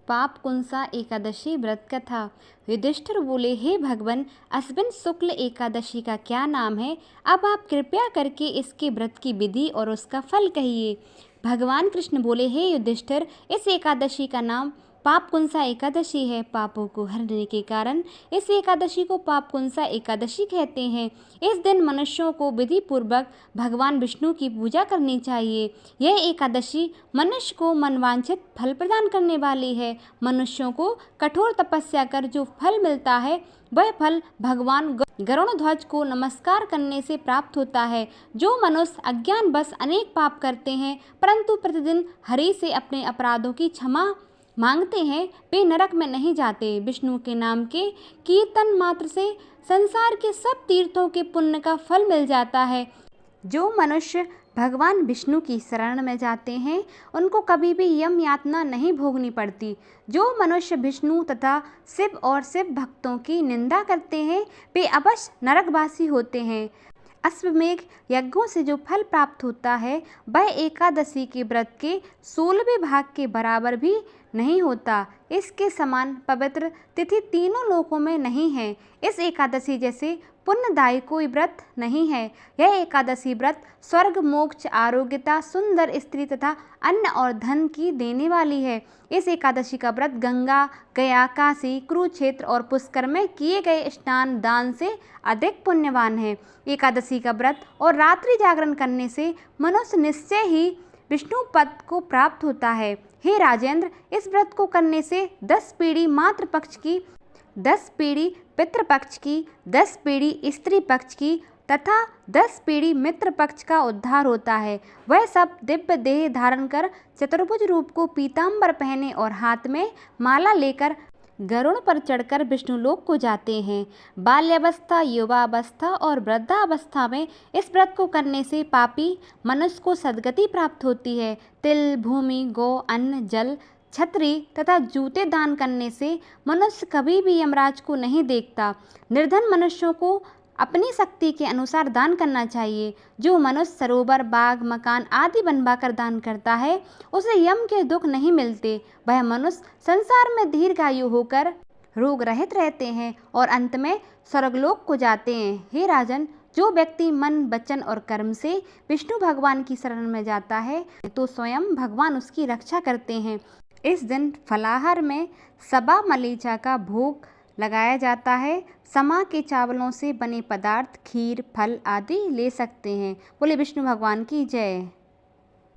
पाप कुंसा एकादशी व्रत कथा। युधिष्ठिर बोले, हे भगवान, अश्विन शुक्ल एकादशी का क्या नाम है? अब आप कृपया करके इसके व्रत की विधि और उसका फल कहिए। भगवान कृष्ण बोले, हे युधिष्ठिर, इस एकादशी का नाम पाप कुंसा एकादशी है। पापों को हरने के कारण इस एकादशी को पाप कुंसा एकादशी कहते हैं। इस दिन मनुष्यों को विधि पूर्वक भगवान विष्णु की पूजा करनी चाहिए। यह एकादशी मनुष्य को मनवांछित फल प्रदान करने वाली है। मनुष्यों को कठोर तपस्या कर जो फल मिलता है वह फल भगवान गरुड़ध्वज को नमस्कार करने से प्राप्त होता है। जो मनुष्य अज्ञानवश अनेक पाप करते हैं परंतु प्रतिदिन हरि से अपने अपराधों की क्षमा मांगते हैं, वे नरक में नहीं जाते। विष्णु के नाम के कीर्तन मात्र से संसार के सब तीर्थों के पुण्य का फल मिल जाता है। जो मनुष्य भगवान विष्णु की शरण में जाते हैं उनको कभी भी यम यातना नहीं भोगनी पड़ती। जो मनुष्य विष्णु तथा शिव और शिव भक्तों की निंदा करते हैं वे अवश्य नरकवासी होते हैं। अश्वमेध यज्ञों से जो फल प्राप्त होता है वह एकादशी के व्रत के 16वें भाग के बराबर भी नहीं होता। इसके समान पवित्र तिथि तीनों लोकों में नहीं है। इस एकादशी जैसे पुण्यदायी कोई व्रत नहीं है। यह एकादशी व्रत स्वर्ग, मोक्ष, आरोग्यता, सुंदर स्त्री तथा अन्न और धन की देने वाली है। इस एकादशी का व्रत गंगा, गया, काशी, कुरुक्षेत्र और पुष्कर में किए गए स्नान दान से अधिक पुण्यवान है। एकादशी का व्रत और रात्रि जागरण करने से मनुष्य निश्चय ही विष्णु पद को प्राप्त होता है। हे राजेंद्र, इस व्रत को करने से 10 पीढ़ी मातृ पक्ष की, 10 पीढ़ी पितृपक्ष की, 10 पीढ़ी स्त्री पक्ष की तथा 10 पीढ़ी मित्र पक्ष का उद्धार होता है। वह सब दिव्य देह धारण कर चतुर्भुज रूप को पीताम्बर पहने और हाथ में माला लेकर गरुड़ पर चढ़कर विष्णुलोक को जाते हैं। बाल्यावस्था, युवावस्था और वृद्धावस्था में इस व्रत को करने से पापी मनुष्य को सद्गति प्राप्त होती है। तिल, भूमि, गौ, अन्न, जल, छतरी तथा जूते दान करने से मनुष्य कभी भी यमराज को नहीं देखता। निर्धन मनुष्यों को अपनी शक्ति के अनुसार दान करना चाहिए। जो मनुष्य सरोवर, बाग, मकान आदि बनवाकर दान करता है उसे यम के दुख नहीं मिलते। वह मनुष्य संसार में दीर्घायु होकर रोग रहित रहते हैं और अंत में स्वर्गलोक को जाते हैं। हे राजन, जो व्यक्ति मन, वचन और कर्म से विष्णु भगवान की शरण में जाता है तो स्वयं भगवान उसकी रक्षा करते हैं। इस दिन फलाहार में सबा मलीचा का भोग लगाया जाता है। समा के चावलों से बने पदार्थ, खीर, फल आदि ले सकते हैं। बोले विष्णु भगवान की जय।